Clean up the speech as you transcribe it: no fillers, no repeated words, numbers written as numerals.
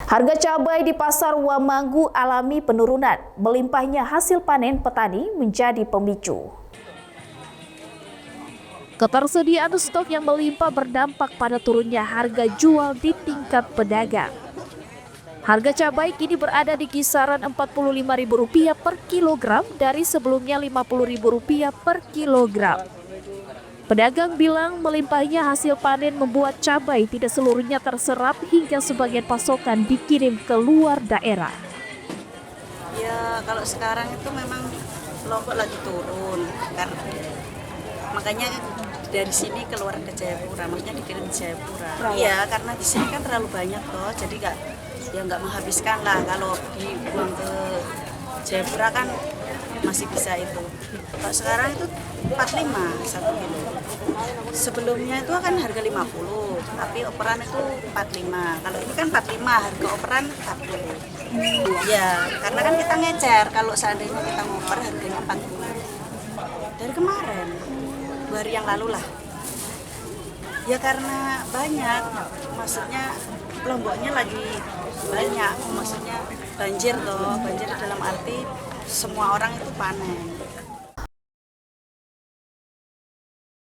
Harga cabai di pasar Wamanggu alami penurunan. Melimpahnya hasil panen petani menjadi pemicu. Ketersediaan stok yang melimpah berdampak pada turunnya harga jual di tingkat pedagang. Harga cabai kini berada di kisaran Rp45.000 per kilogram dari sebelumnya Rp50.000 per kilogram. Pedagang bilang melimpahnya hasil panen membuat cabai tidak seluruhnya terserap hingga sebagian pasokan dikirim ke luar daerah. Ya kalau sekarang itu memang Lombok lagi turun, makanya dari sini keluar ke Jayapura, maksudnya dikirim ke Jayapura. Iya, karena di sini kan terlalu banyak toh, jadi nggak menghabiskan lah. Kalau dibuang ke Jayapura kan masih bisa itu. Kalau sekarang itu 45 1 kilo. Sebelumnya itu kan harga 50, tapi operan itu 45. Kalau ini kan 45, harga operan 40. Ya, karena kan kita ngecer kalau seandainya kita ngoper harganya 40. Dari kemarin, 2 hari yang lalu lah. Ya karena banyak, maksudnya Lomboknya lagi banyak, maksudnya banjir toh, banjir dalam arti semua orang itu panen.